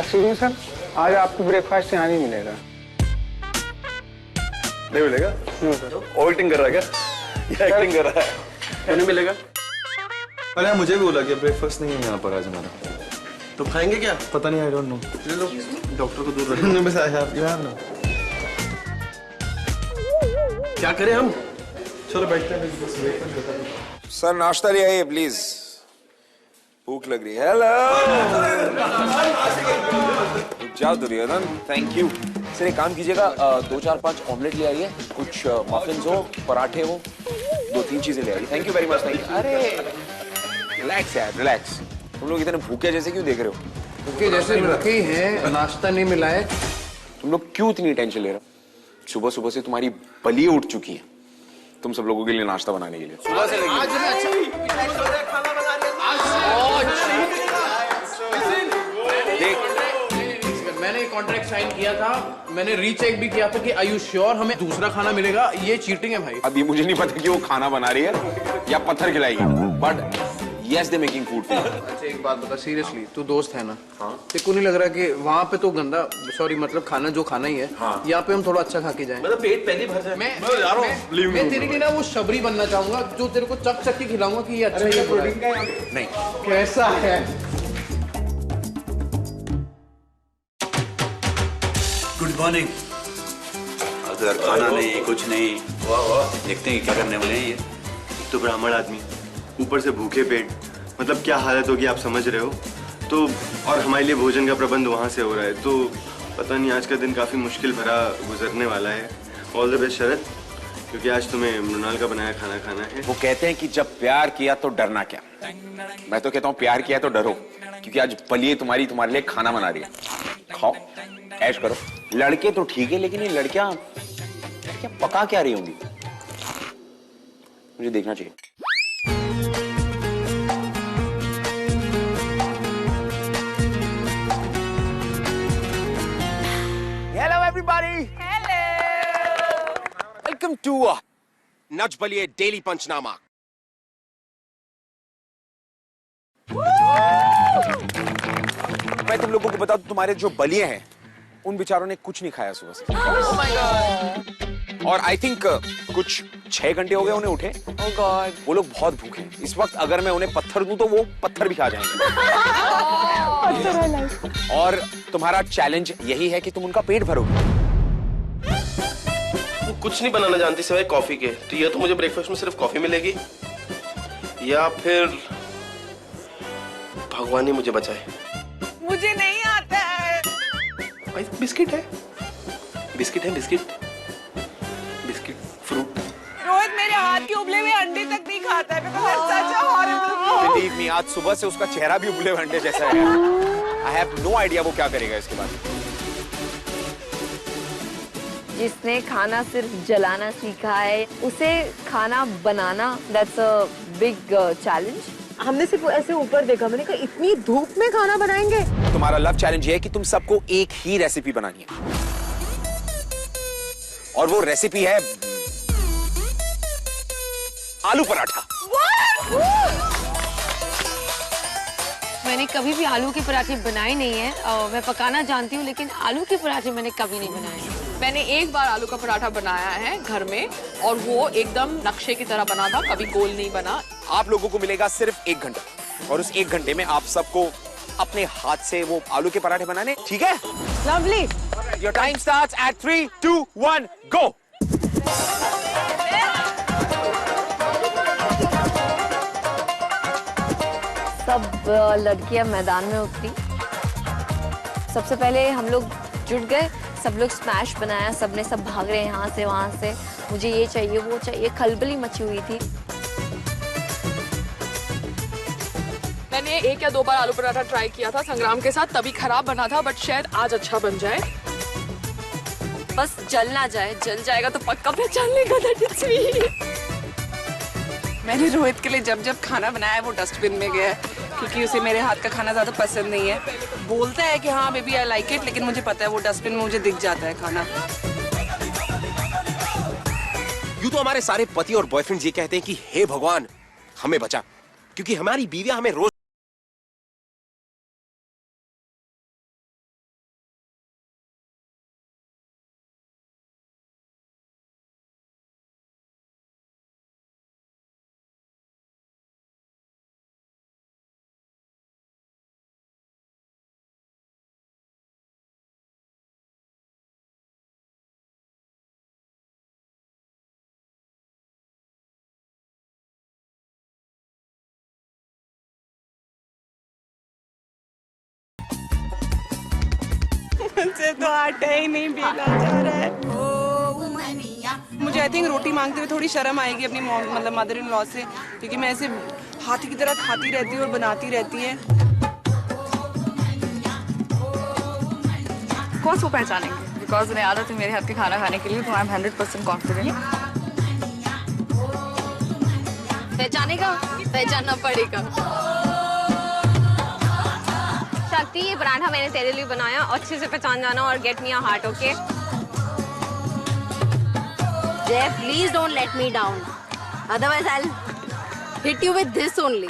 Excuse me sir, आज आपको breakfast यहाँ नहीं मिलेगा। नहीं मिलेगा? No sir. ओवरटिंग कर रहा है क्या? या एक्टिंग कर रहा है? क्यों नहीं मिलेगा? अरे यार मुझे भी बोला कि ब्रेकफास्ट नहीं है यहाँ पर आज हमारा। तो खाएंगे क्या? पता नहीं, आई डोंट नो। ले लो, डॉक्टर को दूर रखो। बस I have, you have no. क्या करें हम? चलो बैठते हैं, बस वेट करते हैं। सर नाश्ता ले आइए प्लीज, भूख लग रही है। हेलो, जाओ दुर्योधन, थैंक यू। सर एक काम कीजिएगा, 2-4-5 ऑमलेट ले आइए, कुछ मफिन्स हो, पराठे हो, 2-3 चीजें ले आइए। Thank you very much, thank you. अरे रिलैक्स यार, रिलैक्स। तुम लोग इतने भूखे जैसे क्यों देख रहे हो? भूखे जैसे रखे ही हैं, नाश्ता नहीं मिला है। तुम लोग क्यों इतनी टेंशन ले रहे हो? सुबह सुबह से तुम्हारी बलि उठ चुकी है तुम सब लोगों के लिए नाश्ता बनाने के लिए। सुबह से लेके मैंने कॉन्ट्रैक्ट साइन किया था, मैंने रीचेक भी किया था कि आर यू श्योर हमें दूसरा खाना मिलेगा। ये चीटिंग है भाई। अभी मुझे नहीं पता कि वो खाना बना रही है या पत्थर खिलाएगी, but yes they making food. अच्छा एक बात बता, सीरियसली तू दोस्त है ना? हाँ। तेरे को नहीं लग रहा कि वहाँ पे तो गंदा, सॉरी मतलब खाना जो खाना ही है, हाँ। यहाँ पे हम थोड़ा अच्छा खा के जाएं। मतलब पेट पहले भर जाए। मैं तेरे लिए ना वो शबरी बनना चाहूंगा जो तेरे को चक चक के खिलाऊंगा कि ये अच्छा है, प्रोटीन का नहीं कैसा है। Good morning. अगर खाना नहीं कुछ नहीं, वाह वाह, देखते हैं क्या करने वाले हैं ये। तो ब्राह्मण आदमी, ऊपर से भूखे पेट, मतलब क्या हालत होगी आप समझ रहे हो। तो और हमारे लिए भोजन का प्रबंध वहाँ से हो रहा है, तो पता नहीं आज का दिन काफ़ी मुश्किल भरा गुजरने वाला है। ऑल द बेस्ट शरद, क्योंकि आज तुम्हें मृणाल का बनाया खाना खाना है। वो कहते हैं कि जब प्यार किया तो डरना क्या। मैं तो कहता हूँ प्यार किया तो डरो, क्योंकि आज बलिए तुम्हारे लिए खाना बना रही है। खाओ, ऐश करो। लड़के तो ठीक है, लेकिन ये लड़कियां पका क्या रही होंगी, मुझे देखना चाहिए। Hello everybody. Hello. Welcome to Nach Baliye daily Panchnama. मैं तुम लोगों को बता दूं, तुम्हारे जो बलिए हैं उन बेचारों ने कुछ नहीं खाया सुबह से। Oh my God. और आई थिंक कुछ 6 घंटे हो गए उन्हें उठे। Oh God. वो लोग बहुत भूखे हैं इस वक्त। अगर मैं उन्हें पत्थर दूं तो वो पत्थर भी खा जाएंगे। और तुम्हारा चैलेंज यही है कि तुम उनका पेट भरोगे। वो कुछ नहीं बनाना जानती सिवाय कॉफी के, तो ये तो मुझे ब्रेकफास्ट में सिर्फ कॉफी मिलेगी, या फिर भगवान ही मुझे बचाए। मुझे नहीं आता है। भाई बिस्किट है, बिस्किट है, बिस्किट, बिस्किट, फ्रूट। रोहित मेरे हाथ के उबले हुए अंडे तक नहीं खाता है। because that's such a horrible food. Believe me, आज सुबह से उसका चेहरा भी उबले हुए अंडे जैसा है। I have no idea वो क्या करेगा इसके बाद। जिसने खाना सिर्फ जलाना सीखा है, उसे खाना बनाना that's a big challenge. हमने सिर्फ ऐसे ऊपर देखा, मैंने कहा इतनी धूप में खाना बनाएंगे। तुम्हारा लव चैलेंज ये है कि तुम सबको एक ही रेसिपी बनानी है, और वो रेसिपी है आलू पराठा। मैंने कभी भी आलू के पराठे बनाए नहीं है। मैं पकाना जानती हूँ, लेकिन आलू के पराठे मैंने कभी नहीं बनाए। मैंने एक बार आलू का पराठा बनाया है घर में, और वो एकदम नक्शे की तरह बना था, कभी गोल नहीं बना। आप लोगों को मिलेगा सिर्फ 1 घंटा, और उस 1 घंटे में आप सबको अपने हाथ से वो आलू के पराठे बनाने, ठीक है? Lovely. Your time starts at 3, 2, 1, go. सब लड़कियां मैदान में उतरी। सबसे पहले हम लोग जुट गए, सब लोग स्मैश बनाया, सबने सब भाग रहे हैं यहाँ से वहाँ से, मुझे ये चाहिए वो चाहिए, खलबली मची हुई थी। मैंने 1 या 2 बार आलू पराठा ट्राई किया था संग्राम के साथ, तभी खराब बना था, बट शायद आज अच्छा बन जाए। बस जल ना जाए, जल जाएगा तो पक्का पहचान लेगा दैट इट्स मी। मैंने रोहित के लिए जब जब खाना बनाया है वो डस्टबिन में गया है, क्योंकि उसे मेरे हाथ का खाना ज्यादा पसंद नहीं है। बोलता है कि हाँ बेबी आई लाइक इट, लेकिन मुझे पता है वो डस्टबिन में मुझे दिख जाता है खाना। यूं तो हमारे सारे पति और बॉयफ्रेंड्स ये कहते हैं कि हे भगवान हमें बचा, क्योंकि हमारी बीवियां हमें रोज मुझसे तो आटा ही नहीं बेला जा रहा है। मुझे आई थिंक रोटी मांगते हुए थोड़ी शर्म आएगी अपनी मतलब मदर इन लॉ से, क्योंकि मैं ऐसे हाथी की तरह खाती रहती हूँ और बनाती रहती है। कौन वो पहचानेंगे, बिकॉज उन्हें आदत है मेरे हाथ के खाना खाने के लिए, तो आई एम 100% कॉन्फिडेंट। पहचानेगा, पहचानना पड़ेगा। शक्ति, ये पराठा मैंने तेरे लिए बनाया, अच्छे से पहचान जाना और get me a heart, okay? Jay, please don't let me down, otherwise I will hit you with this only.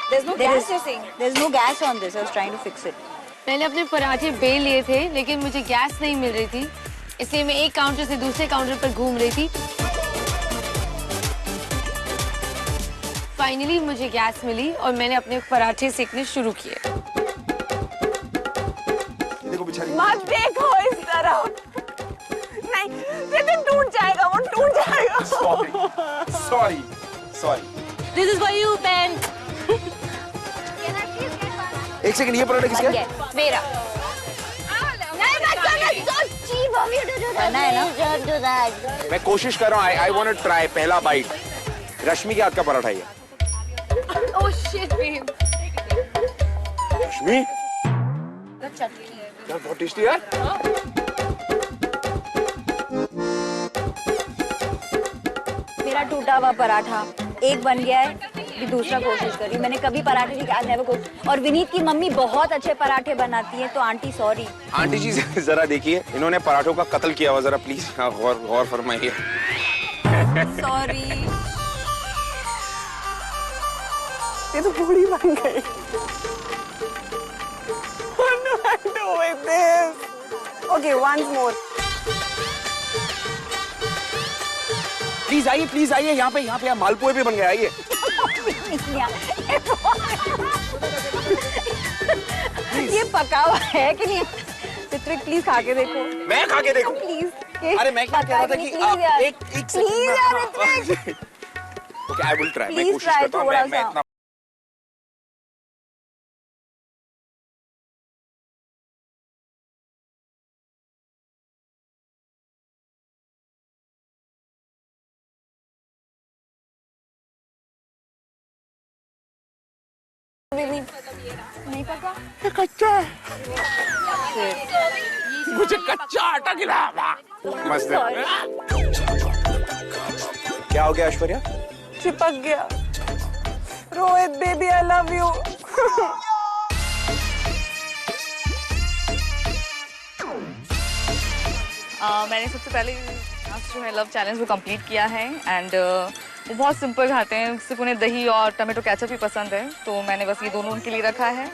There's no gas, you're saying? There's no gas on this. I was trying to fix it. मैंने अपने पराठे bell लिए थे, लेकिन मुझे gas नहीं मिल रही थी, इसलिए मैं एक काउंटर से दूसरे काउंटर पर घूम रही थी। फाइनली मुझे गैस मिली और मैंने अपने पराठे सेकने शुरू किए। मत देखो इस तरह, नहीं ये तो टूट जाएगा, वो टूट जाएगा। Sorry. This is for you, Ben. एक सेकंड, ये पराठा किसका है? मेरा। करना है ना? मैं कोशिश कर रहा हूँ, आई वांट टू ट्राई पहला बाइट। रश्मि के हाथ का पराठा ये। Oh shit, babe. रश्मि? यार बहुत टेस्टी यार। मेरा टूटा हुआ पराठा एक बन गया है, कि दूसरा कोशिश करी। मैंने कभी पराठे नहीं खाए, नेवर कोशिश। और विनीत की मम्मी बहुत अच्छे पराठे बनाती है, तो आंटी सॉरी। आंटी जी जरा देखिए, इन्होंने पराठों का कत्ल किया हुआ, जरा प्लीज गौर फरमाइए। सॉरी। ये तो पूरी बन गई। What do I do with this? Okay, once more. Please आइए यहाँ पे मालपुए भी बन गया, आइए। ये पका हुआ है कि नहीं? चित्रिक प्लीज खा के देखो। मैं खा के देखूं? प्लीज। अरे मैं क्या कह रहा था कि एक प्लीज यार चित्रिक। Okay, I will try. मैं Please कोशिश try करता हूँ। थोड़ा मैं सा। इतना नहीं पका? कच्चा है। मुझे कच्चा आटा खिलाया। मस्त है। क्या हो गया ऐश्वर्या? चिपक गया। Rohit baby, I love you. मैंने सबसे पहले जो है लव चैलेंज वो कंप्लीट किया है, एंड वो बहुत सिंपल खाते हैं, सिर्फ उन्हें दही और टमाटो केचप ही पसंद है, तो मैंने बस ये दोनों उनके लिए रखा है।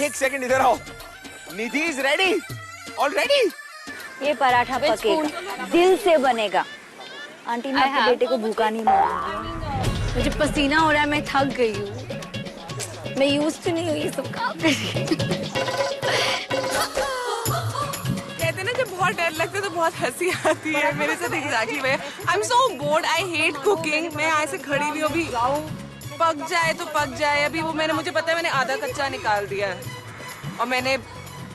एक सेकंड इधर आओ। निधि इज रेडी ऑलरेडी। ये पराठा पकेगा, दिल से बनेगा। आंटी, मैं अपने बेटे को भूखा नहीं मारूंगी। मुझे पसीना हो रहा है, मैं थक गई हूँ, मैं यूज्ड नहीं हूँ ये सब काम करने। कहते हैं ना, जब बहुत डर लगता है तो बहुत हंसी आती है। मेरे साथ एग्जैक्टली वही। I am so board, I hate cooking. मैं ऐसे खड़ी हुई अभी, पक जाए तो पक जाए। अभी वो मुझे पता है मैंने आधा कच्चा निकाल दिया है, और मैंने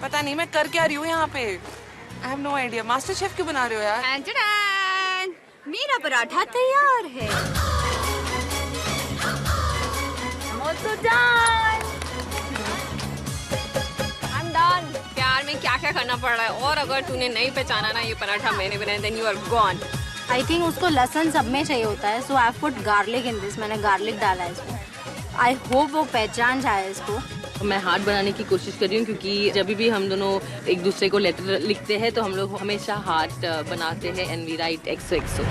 पता नहीं मैं कर क्या रही हूँ यहाँ पे। I have no idea. MasterChef क्यों बना रहे हो यार? मेरा पराठा तैयार है। I'm done. प्यार में क्या क्या करना पड़ रहा है, और अगर तूने नहीं पहचाना ना ये पराठा मैंने बनाया, then you are gone. I think उसको लहसुन सब में चाहिए होता है, so I put garlic in this. मैंने गार्लिक डाला है इसमें। आई होप वो पहचान जाए इसको। मैं हार्ट बनाने की कोशिश कर रही हूँ, क्योंकि जब भी हम दोनों एक दूसरे को लेटर लिखते हैं तो हम लोग हमेशा हार्ट बनाते हैं, and we write XOXO।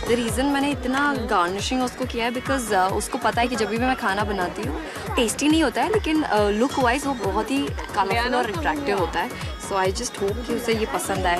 The reason मैंने इतना गार्निशिंग उसको किया है बिकॉज उसको पता है कि जब भी मैं खाना बनाती हूँ टेस्टी नहीं होता है, लेकिन लुक वाइज वो बहुत ही कलरफुल और अट्रैक्टिव होता है। सो आई जस्ट होप कि उसे ये पसंद आए।